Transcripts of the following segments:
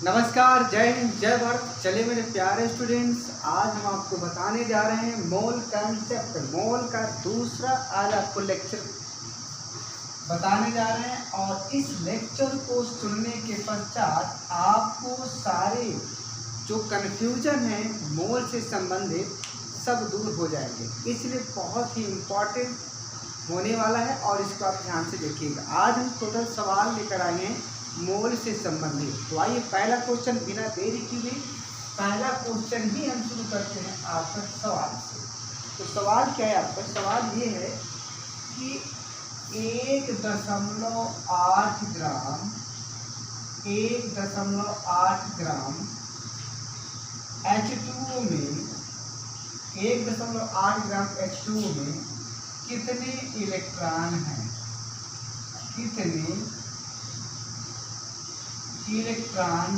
नमस्कार, जय हिंद, जय भारत। चलिए मेरे प्यारे स्टूडेंट्स, आज हम आपको बताने जा रहे हैं मोल कंसेप्ट। मोल का दूसरा आज आपको लेक्चर बताने जा रहे हैं और इस लेक्चर को सुनने के पश्चात आपको सारे जो कन्फ्यूजन है मोल से संबंधित सब दूर हो जाएंगे। इसलिए बहुत ही इम्पोर्टेंट होने वाला है और इसको आप ध्यान से देखिएगा। आज हम टोटल सवाल लेकर आए हैं मोल से संबंधित। तो आइए पहला क्वेश्चन बिना देरी किए पहला क्वेश्चन ही हम शुरू करते हैं आपका सवाल से। तो सवाल क्या है आपका? सवाल ये है कि 1.8 ग्राम 1.8 ग्राम H2O में 1.8 ग्राम H2O में कितने इलेक्ट्रॉन हैं? कितने इलेक्ट्रॉन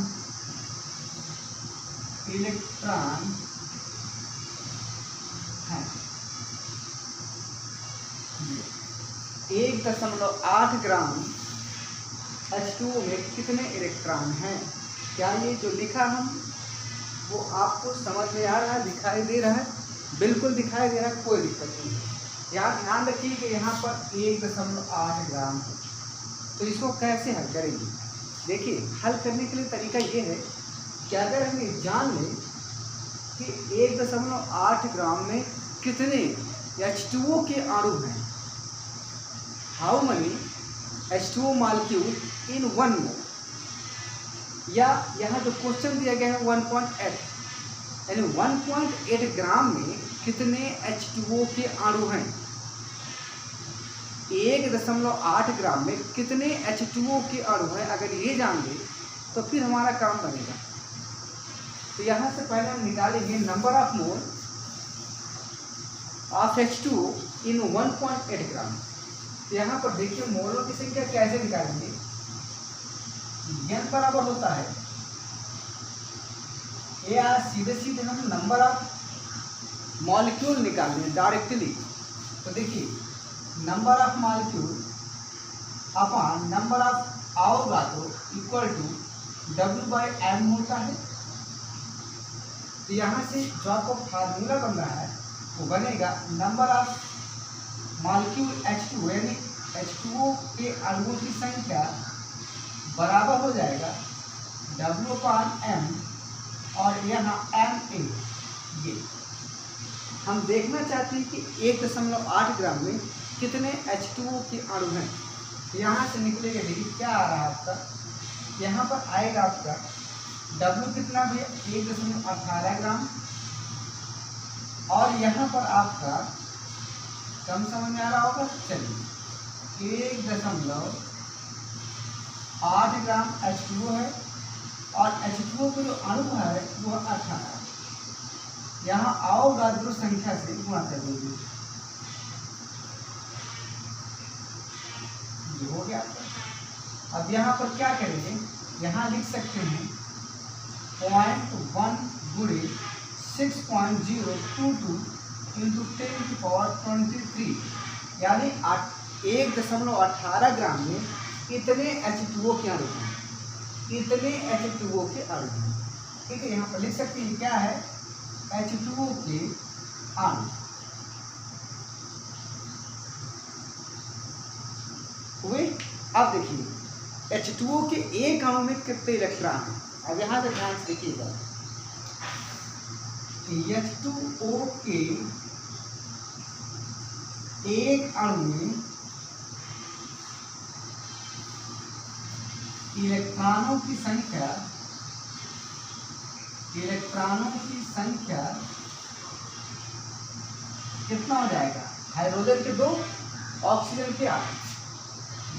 हैं? 1.8 ग्राम H2O में कितने इलेक्ट्रॉन हैं? क्या ये जो लिखा हम वो आपको समझ में आ रहा है, दिखाई दे रहा है? बिल्कुल दिखाई दे रहा है, कोई दिक्कत नहीं। यहाँ ध्यान रखिए कि यहाँ पर 1.8 ग्राम है। तो इसको कैसे हल करेंगे? देखिए, हल करने के लिए तरीका ये है कि अगर हम ये जान लें कि 1.8 ग्राम में कितने H2O के अणु हैं, हाउ मनी H2O मॉलिक्यूल इन 1 मोल, या यहाँ जो क्वेश्चन दिया गया है 1.8, यानी 1.8 ग्राम में कितने H2O के अणु हैं। 1.8 ग्राम में कितने H2O के अणु हैं, अगर ये जान ले तो फिर हमारा काम बनेगा। तो यहाँ से पहले हम निकालेंगे number of mole of H2O इन 1.8 ग्राम। तो यहाँ पर देखिए मोलों की संख्या कैसे निकालेंगे। n बराबर होता है या सीधे सीधे हम नंबर ऑफ मॉलिक्यूल निकालेंगे डायरेक्टली। तो देखिए number of molecule upon number of Avogadro equal to W/m होता है। तो यहाँ से जो आपको फार्मूला बन रहा है वो बनेगा नंबर ऑफ मॉलिक्यूल H2O, यानी H2O के अणुओं की संख्या बराबर हो जाएगा W/m, और यहाँ ma। ये हम देखना चाहते हैं कि 1.8 ग्राम में कितने H2O के अणु हैं। यहाँ से निकलेगा, देखिए क्या आ रहा है आपका, यहाँ पर आएगा आपका W कितना भी 1.18 ग्राम, और यहाँ पर आपका कम समझ में आ रहा होगा। चलिए 1.8 ग्राम H2O है और H2O के जो अणु है वो 18, यहाँ अवोगाड्रो संख्या से गुणा कर देंगे। ये हो गया आपका। अब यहाँ पर क्या करेंगे, यहाँ लिख सकते हैं 0.1 गुणे 6.022 इंटू 10⁻23, यानी 1.18 ग्राम में इतने H2O के अणु हैं, इतने H2O के अणु हैं। ठीक है, यहाँ पर लिख सकते हैं क्या है, H2O के अणु हुए। अब देखिए H2O के एक अणु में कितने इलेक्ट्रॉन हैं। अब यहाँ से ध्यान से देखिएगा, H2O के एक अणु में इलेक्ट्रॉनों की संख्या कितना हो जाएगा? हाइड्रोजन के 2, ऑक्सीजन के 8,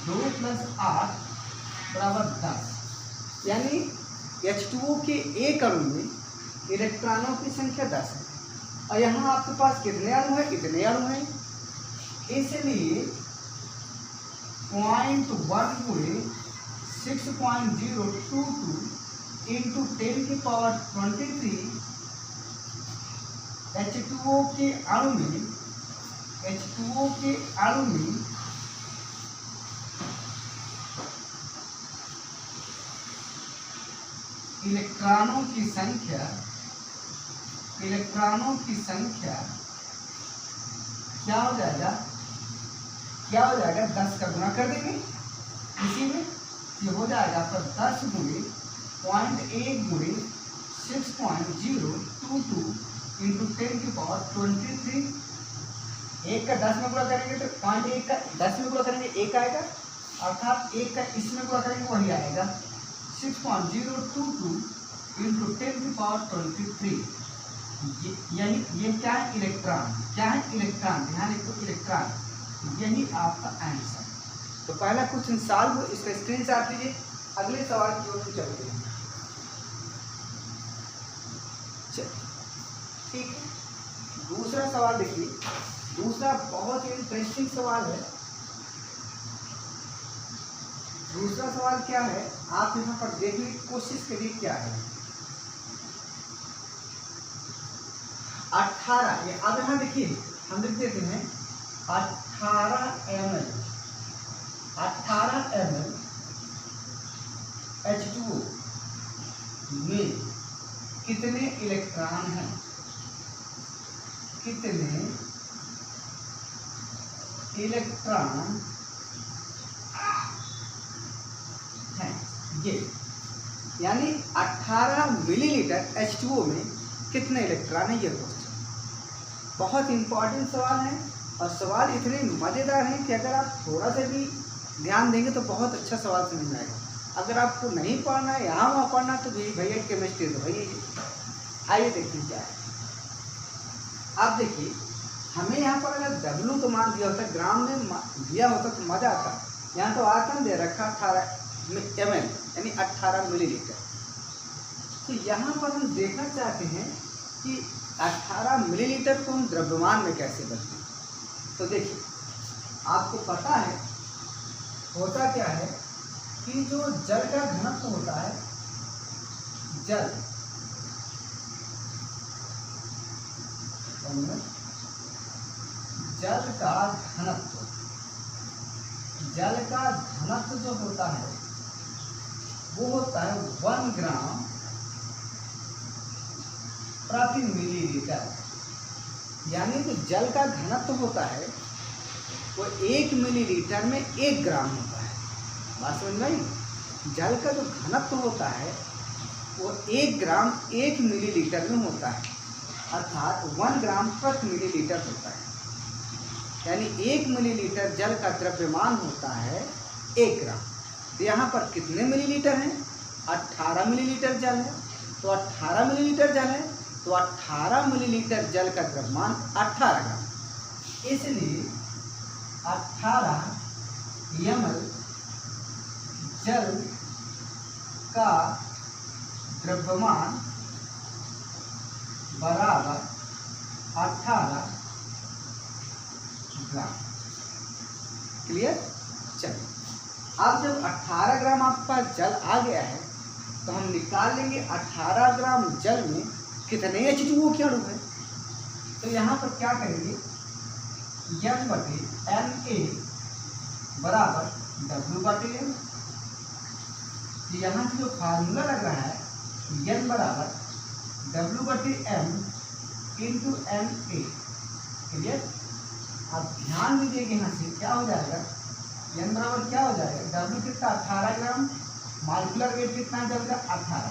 2 + 8 = 10, यानी H2O के एक अणु में इलेक्ट्रॉनों की संख्या 10 है। और यहाँ आपके पास कितने अणु हैं? इतने अणु हैं। इसलिए 0.1 गुणे 6.022 इंटू 10⁻23 H2O के अणु में इलेक्ट्रॉनों की संख्या क्या हो जाएगा 10 का गुना कर देंगे इसी में, ये हो जाएगा आपका 10 गुणे 0.1 गुणे 6.022 इंटू 10⁻23। 1 का 10 में गुणा करेंगे तो 0.1 का 10 में गुणा करेंगे 1 आएगा, अर्थात 1 का इसमें गुणा करेंगे वही आएगा 6.022 इंटू 10⁻23। ये क्या है इलेक्ट्रॉन, ध्यान रखो इलेक्ट्रॉन, यही आपका आंसर। तो पहला क्वेश्चन सॉल्व, इसका स्क्रीनशॉट लीजिए, अगले सवाल की ओर चलते हैं। ठीक है, दूसरा सवाल देखिए, दूसरा बहुत ही इंटरेस्टिंग सवाल है। दूसरा सवाल क्या है आप यहाँ पर देखने की कोशिश करिए क्या है। 18, ये अब यहाँ देखिए हम लिख देते हैं 18 ml H2O में कितने इलेक्ट्रॉन हैं, हैं ये, यानी 18 मिलीलीटर H2O में कितने इलेक्ट्रॉन है, ये क्वेश्चन बहुत इंपॉर्टेंट सवाल है। और सवाल इतने मज़ेदार हैं कि अगर आप थोड़ा सा भी ध्यान देंगे तो बहुत अच्छा सवाल समझ में आएगा। अगर आपको नहीं पढ़ना है, यहाँ वहाँ पढ़ना, तो भैया केमिस्ट्री तो भैया। आइए देखिए क्या है। आप देखिए, हमें यहाँ पर अगर W तो मान दिया होता, ग्राम में दिया होता तो मज़ा आता। यहाँ तो आयतन दे रखा 18 ml यानी 18 मिलीलीटर। तो यहाँ पर हम देखना चाहते हैं कि 18 मिलीलीटर को हम द्रव्यमान में कैसे बदलें। तो देखिए, आपको पता है होता क्या है कि जो जल का घनत्व होता है, जल का घनत्व जो होता है वो होता है 1 ग्राम प्रति मिलीलीटर। यानी जो जल का घनत्व होता है वो 1 मिलीलीटर में 1 ग्राम होता है। बात समझ में आई? जल का जो घनत्व होता है वो 1 ग्राम 1 मिलीलीटर में होता है, अर्थात 1 ग्राम प्रति मिलीलीटर होता है। यानी 1 मिलीलीटर जल का द्रव्यमान होता है 1 ग्राम। तो यहाँ पर कितने मिलीलीटर हैं? 18 मिलीलीटर जल है, तो 18 मिलीलीटर जल है, तो 18 मिलीलीटर जल का द्रव्यमान 18 ग्राम। इसलिए 18 ml जल का द्रव्यमान बराबर 18 ग्राम। क्लियर? चलिए, अब जब 18 ग्राम आपके पास जल आ गया है तो हम निकाल लेंगे 18 ग्राम जल में कितने H2O के अणु हैं। तो यहाँ पर क्या करेंगे, N/Na बराबर W/m। यहाँ से जो फार्मूला लग रहा है N बराबर W/m इंटू Na। क्लियर? अब ध्यान दीजिएगा, यहाँ से क्या हो जाएगा, N बराबर क्या हो जाएगा, W कितना 18 ग्राम, मालिकुलर वेट कितना है जल का 18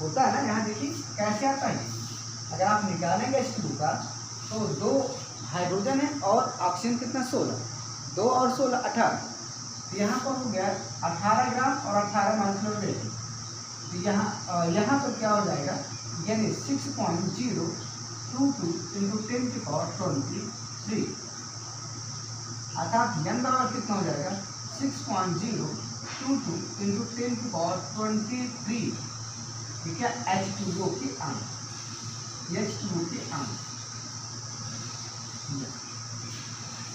होता है ना। यहाँ देखिए कैसे आता है, अगर आप निकालेंगे H2O का तो 2 हाइड्रोजन है और ऑक्सीजन कितना 16, 2 और 16 18। तो यहाँ पर हो गया 18 ग्राम और 18 मालिकुलर वेट। तो यहाँ पर क्या हो जाएगा, यानी 6.022 इंटू 10⁻23, अर्थात N बराबर कितना हो जाएगा 6.022 इंटू 10⁻23। ठीक है, H2O के अणु, H2O के अणु।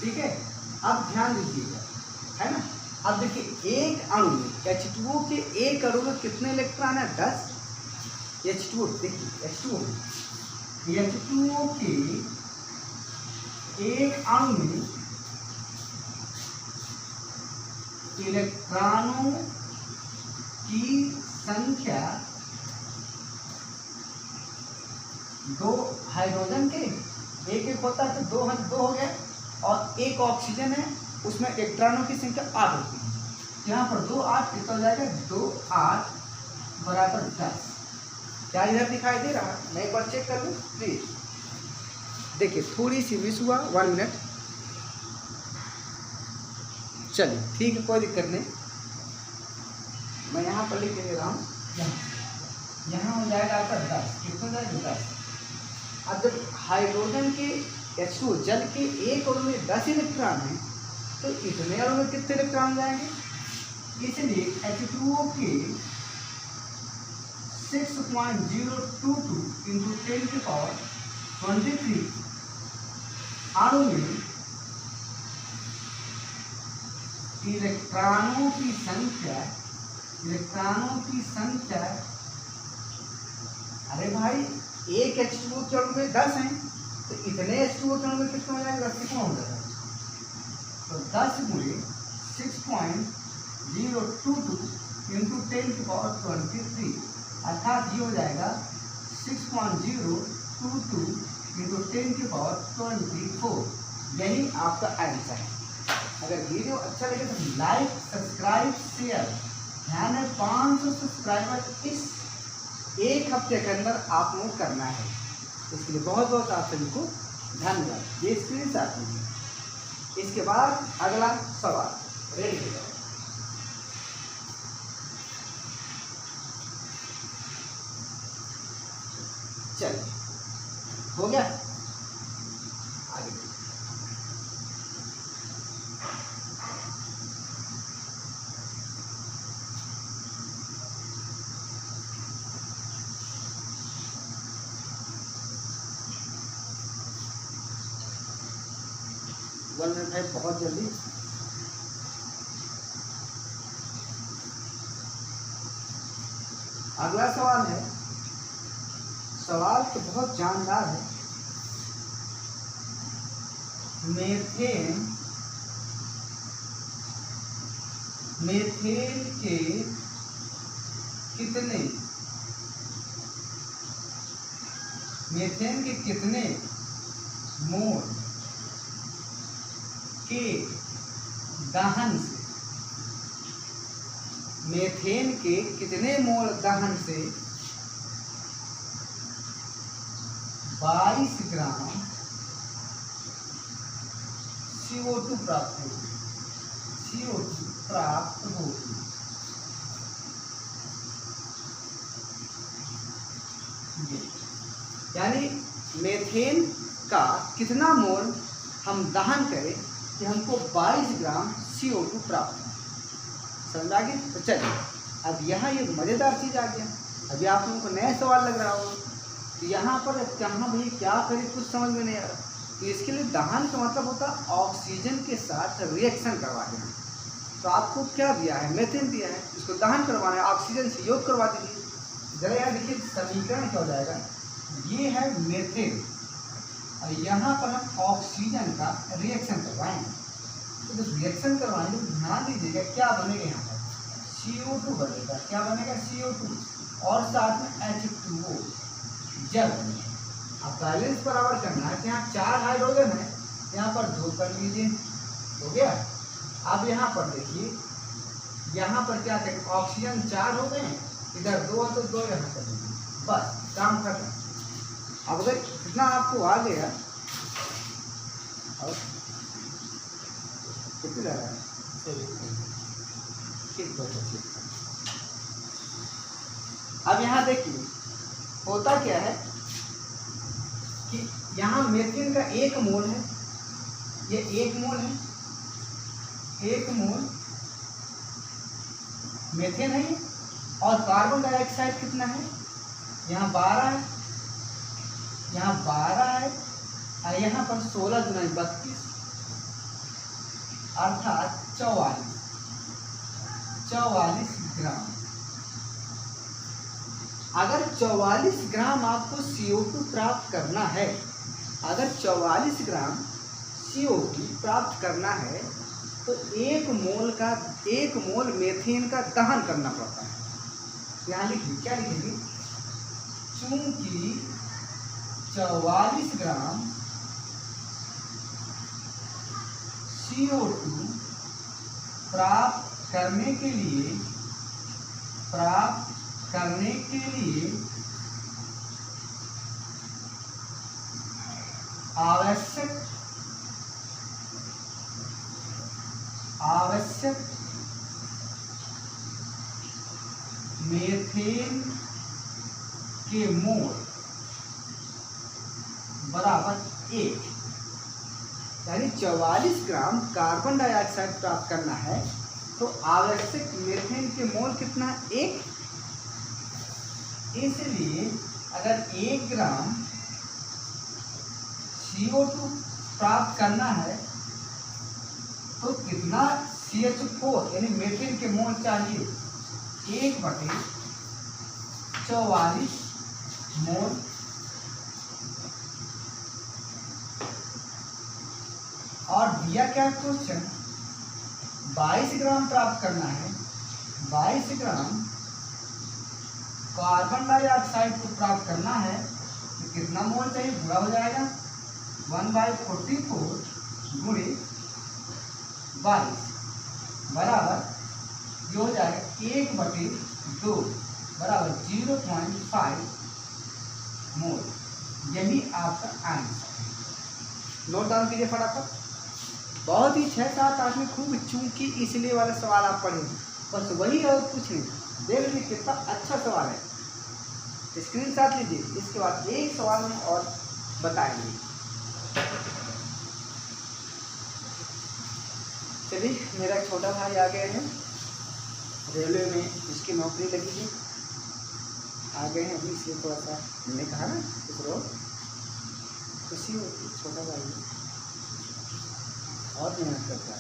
ठीक है, अब ध्यान दीजिएगा, है ना। अब देखिए, एक अणु में H2O के एक अणु में कितने इलेक्ट्रॉन है, 10। H2O देखिए, H2O के एक अणु में इलेक्ट्रॉनों की संख्या दो हाइड्रोजन के एक एक होता है तो दो हो गया, और एक ऑक्सीजन है उसमें इलेक्ट्रॉनों की संख्या 8 होती है। यहाँ पर 2 8 कितना हो जाएगा, 2 8 बराबर 10। क्या इधर दिखाई दे रहा है? मैं एक बार चेक कर लूँ प्लीज। देखिए थोड़ी सी मिस हुआ, 1 मिनट। चलिए ठीक है, कोई दिक्कत नहीं। मैं यहाँ पर लिख दे रहा हूँ, यहाँ हो जाएगा आपका 10। कितना जाएगा, 10। अब जब हाइड्रोजन के H2 जल के एक अणु में 10 इलेक्ट्रॉन हैं तो इतने अणु में कितने इलेक्ट्रॉन जाएंगे? इसलिए H2O के 6.022 इंटू 10 की पावर 23 अणु में इलेक्ट्रॉनों की संख्या अरे भाई एक H2O के अणु में 10 हैं तो इतने H2O के अणु में कितना हो जाएगा, 10 कितना हो जाएगा, तो 10 गुणे 6.022 इंटू 10 की पावर 23 अर्थात ये हो जाएगा 6.022 इंटू 10 की पावर 24। यही आपका आंसर है। अगर वीडियो अच्छा लगे तो लाइक सब्सक्राइब शेयर। ध्यान है 500 सब्सक्राइबर इस एक हफ्ते के अंदर आप लोग करना है। इसके लिए बहुत बहुत आप सभी को धन्यवाद। ये स्क्रीनशॉट लीजिए। इसके बाद अगला सवाल रेडी हो जाए। चलिए हो गया, आगे वन मिनट है, बहुत जल्दी। अगला सवाल है, सवाल तो बहुत जानदार है। मीथेन के कितने मोल के दहन से, मीथेन के कितने मोल दहन से 22 ग्राम CO2 प्राप्त होगी। यानी मीथेन का कितना मोल हम दहन करें कि हमको 22 ग्राम CO2 प्राप्त हो। समझ आ गई? तो चलिए अब यहाँ ये मज़ेदार चीज़ आ गया। अभी आप लोगों को नया सवाल लग रहा होगा तो यहाँ पर कहाँ भाई क्या करें, कुछ समझ में नहीं आ रहा। तो इसके लिए दहन का मतलब होता है ऑक्सीजन के साथ रिएक्शन करवा देना। तो आपको क्या दिया है, मीथेन दिया है, इसको दहन करवाना है, ऑक्सीजन से योग करवा दीजिए। जरा यहाँ देखिए समीकरण क्या हो जाएगा, ये है मीथेन और यहाँ पर हम ऑक्सीजन का रिएक्शन करवाएंगे। तो जब रिएक्शन करवाएंगे तो ध्यान दीजिएगा क्या बनेगा, यहाँ पर CO2 बनेगा। क्या बनेगा, CO2 और साथ में H2O जल बनेगा। अब बैलेंस बराबर करना है कि यहाँ 4 हाइड्रोजन है, यहाँ पर 2 कर लीजिए, हो गया। अब यहाँ पर देखिए, यहाँ पर क्या करें, ऑक्सीजन 4 हो गए, इधर 2 तो 2 यहाँ कर लीजिए, बस काम खत्म। अब अगर कितना आपको आ गया और कितनी लग रहा है, अब यहाँ देखिए होता क्या है कि यहाँ मीथेन का 1 मोल है, ये 1 मोल है, 1 मोल मीथेन है और कार्बन डाइऑक्साइड कितना है, यहाँ 12 है, यहाँ 12 है और यहाँ पर 16 गुना 32 अर्थात 44 ग्राम। अगर 44 ग्राम आपको CO2 प्राप्त करना है, अगर 44 ग्राम CO2 प्राप्त करना है तो 1 मोल मीथेन का दहन करना पड़ता है। यहाँ लिखिए, क्या लिखेंगे, चूंकि 44 ग्राम CO2 प्राप्त करने के लिए आवश्यक मीथेन के मोल बराबर 1, यानी 44 ग्राम कार्बन डाइऑक्साइड प्राप्त करना है तो आवश्यक मीथेन के मोल कितना, 1। इसलिए अगर 1 ग्राम CO2 प्राप्त करना है तो कितना CH4 यानी मीथेन के मोल चाहिए, 1/44 मोल। और दिया क्या क्वेश्चन, 22 ग्राम प्राप्त करना है, 22 ग्राम कार्बन डाइऑक्साइड को प्राप्त करना है तो कितना मोल चाहिए, पूरा हो जाएगा 1/44 गुणे 22 बराबर ये हो जाएगा 1/2 बराबर 0.5 मोल। यही आपका आंसर है। नोट डाउन कीजिए फटाफट। बहुत ही 6, 7, 8 में खूब चूंकि इसलिए वाला सवाल आप पढ़ेंगे, बस वही और कुछ नहीं। देख लीजिए कितना अच्छा सवाल है, स्क्रीनशॉट लीजिए। इसके बाद एक सवाल हम और बताएंगे। चलिए, मेरा छोटा भाई आ गए हैं, रेलवे में इसकी नौकरी लगी है, आ गए हैं अभी, इसलिए थोड़ा सा हमने कहा ना कुछ रोज खुशी होती, छोटा भाई और मेहनत करता है।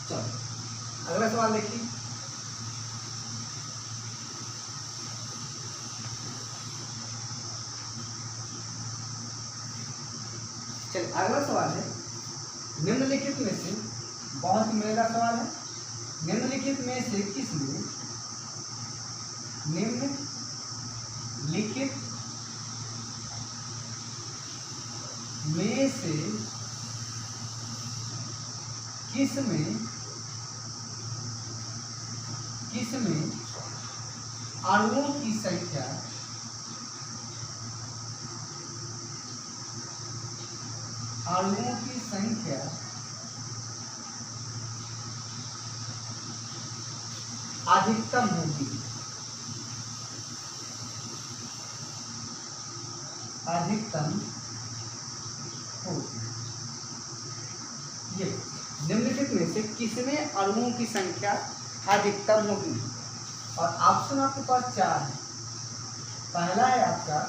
चलो अगला सवाल देखिए। चलिए अगला सवाल है, निम्नलिखित में से, बहुत ही मजेदार सवाल है, निम्नलिखित में से किसने निम्नलिखित में से किसमें अणुओं की संख्या अधिकतम होगी, ये निम्नलिखित में से किसमें अणुओं की संख्या अधिकतम होगी। और ऑप्शन आपके पास 4 है। पहला है आपका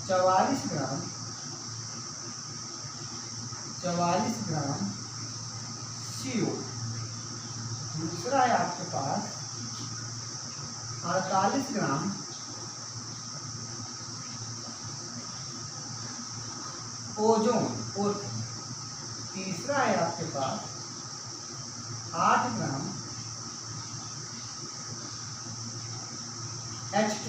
44 ग्राम CO, दूसरा है आपके पास 48 ग्राम ओजोन, तीसरा है आपके पास 8 ग्राम H2,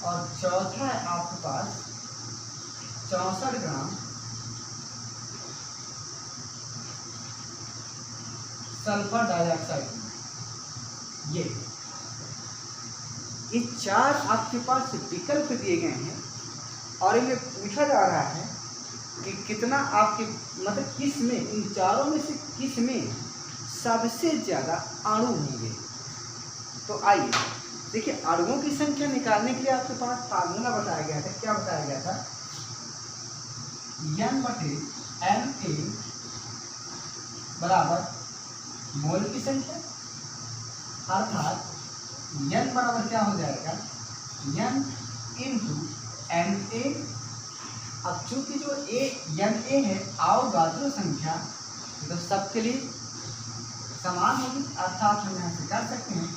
और चौथा है आपके पास 64 ग्राम सल्फर डाइऑक्साइड। ये 4 आपके पास विकल्प दिए गए हैं और इन्हें पूछा जा रहा है कि कितना आपके मतलब किस में, इन चारों में से किस में सबसे ज़्यादा अणु होंगे। तो आइए देखिए, अणुओं की संख्या निकालने के लिए आपके पास फार्मूला बताया गया था। क्या बताया गया था, N/Ma बराबर मोल की संख्या, अर्थात N बराबर क्या हो जाएगा, N इंटू Na। अब चूंकि जो Na है अवगाद्रो संख्या, तो सबके लिए समान होगी, अर्थात हम यहाँ से कर सकते हैं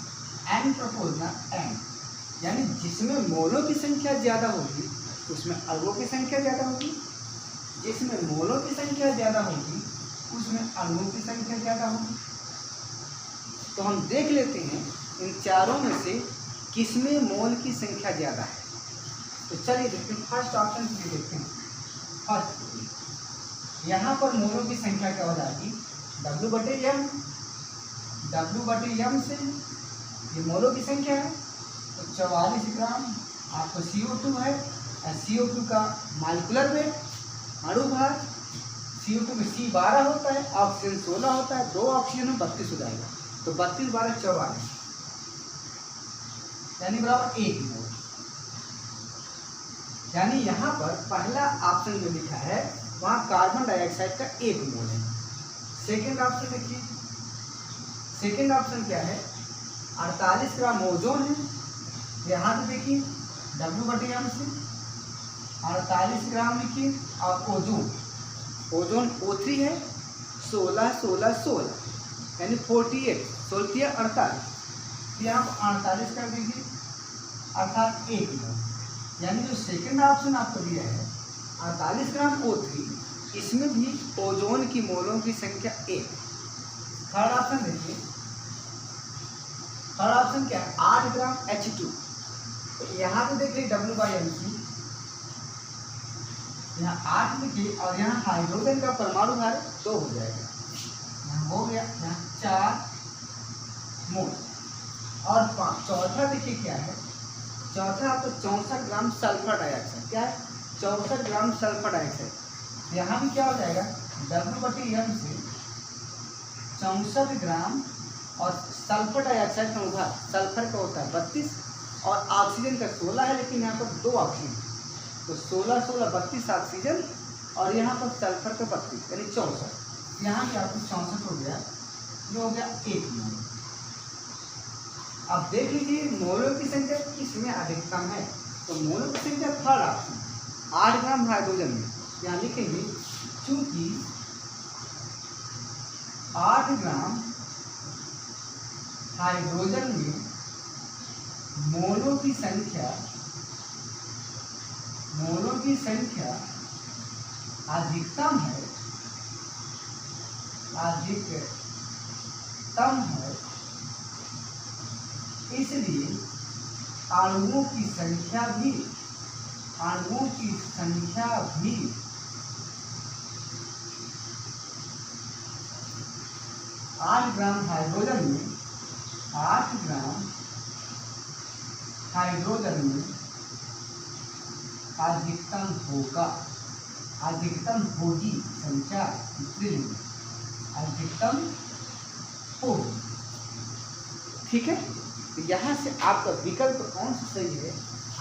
N प्रोपोर्शनल N, यानी जिसमें मोलों की संख्या ज़्यादा होगी उसमें अणुओं की संख्या ज़्यादा होगी, जिसमें मोलों की संख्या ज़्यादा होगी उसमें अणुओं की संख्या ज़्यादा होगी। तो हम देख लेते हैं इन चारों में से किसमें मोल की संख्या ज़्यादा है? तो चलिए देखते हैं, फर्स्ट ऑप्शन से देखते हैं। फर्स्ट यहाँ पर मोलों की संख्या क्या हो जाएगी, W/M। W/M से ये मोलों की संख्या है, तो 44 ग्राम आपको CO2 है। CO2 का मालिकुलर वेट, अणु भार, CO2 में C12 होता है, ऑक्सीजन 16 होता है, 2 ऑक्सीजन में 32 हो जाएगा। तो 32 12 44 यानी बराबर 1 मोल। यानी यहाँ पर पहला ऑप्शन जो लिखा है वहाँ कार्बन डाइऑक्साइड का 1 मोल है। सेकेंड ऑप्शन देखिए, सेकेंड ऑप्शन क्या है, 48 ग्राम ओजोन है। यहाँ पे देखिए W/M से 48 ग्राम लिखिए, और ओजोन O3 है, 16 16 16 यानी 48, 16 48, यहाँ 48 कर दीजिए, अर्थात 1 मोल। यानी जो सेकंड ऑप्शन आपको दिया है 48 ग्राम O3, इसमें भी ओजोन की मोलों की संख्या 1। थर्ड ऑप्शन देखिए, थर्ड ऑप्शन क्या है, 8 ग्राम H2। तो यहाँ पे देखिए W/MC, यहाँ 8 लिखिए, और यहाँ हाइड्रोजन का परमाणु भार 2 हो जाएगा, यहाँ हो गया, यहाँ 4 मोल। और चौथा देखिए क्या है, चौथा आपको 64 ग्राम सल्फर डाइऑक्साइड। क्या है, 64 ग्राम सल्फर डाइऑक्साइड। यहाँ भी क्या हो जाएगा, W/M से 64 ग्राम, और सल्फर डाइऑक्साइड का अनुभाग सल्फर का होता है 32 और ऑक्सीजन का 16 है, लेकिन यहाँ पर 2 ऑक्सीजन, तो 16 16 32 ऑक्सीजन, और यहाँ पर सल्फर का 32 यानी 64। यहाँ भी आपको 64 हो गया, ये हो गया 1 मोल। अब देख लीजिए मोलों की संख्या किसमें अधिकतम है। तो मोलों की संख्या थर्ड ऑप्शन 8 ग्राम हाइड्रोजन में। यहाँ लिखेंगे चूंकि 8 ग्राम हाइड्रोजन में मोलों की संख्या अधिकतम है, इसलिए अणुओं की संख्या भी 8 ग्राम हाइड्रोजन में अधिकतम होगी संख्या, इसलिए अधिकतम होगी। ठीक है, तो यहाँ से आपका विकल्प कौन सा सही है,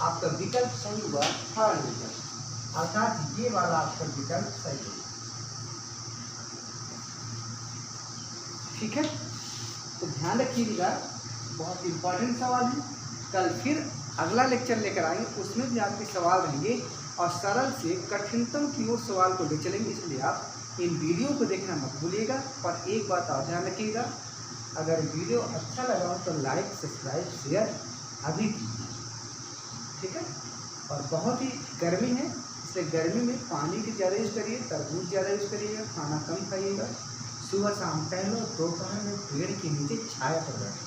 आपका विकल्प सही हुआ थर्ड विकल्प, अर्थात ये वाला आपका विकल्प सही है। ठीक है, तो ध्यान रखिएगा, बहुत इंपॉर्टेंट सवाल है। कल फिर अगला लेक्चर लेकर आएंगे, उसमें भी आपके सवाल रहेंगे और सरल से कठिनतम की ओर सवाल को ले चलेंगे। इसलिए आप इन वीडियो को देखना मत भूलिएगा। और एक बात और ध्यान रखिएगा, अगर वीडियो अच्छा लगा हो तो लाइक सब्सक्राइब शेयर अभी कीजिए। ठीक है, और बहुत ही गर्मी है, इसलिए गर्मी में पानी की ज़्यादा यूज़ करिए, तरबूज ज़्यादा यूज़ करिएगा, खाना कम खाइएगा, सुबह शाम टहलो, दोपहर में पेड़ के नीचे छाया पर बैठो,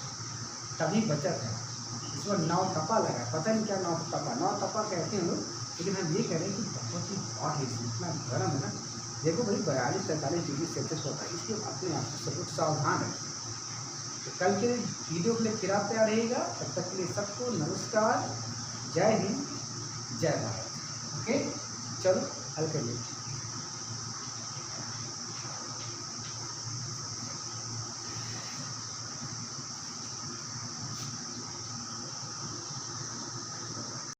तभी बचत है। इसमें 9 तपा लगा, पता नहीं क्या 9 तपा कहते हैं लोग, लेकिन हम ये कह रहे हैं कि बहुत ही हॉट है, इतना गर्म है ना। देखो भाई 42-43 डिग्री सेल्सियस होता है, इसलिए अपने आप को सब कुछ सावधान है। तो कल के वीडियो के लिए फिर आप तैयार रहेगा। तब तक के लिए सबको नमस्कार, जय हिंद, जय भारत। ओके, चलो हल कर लेते।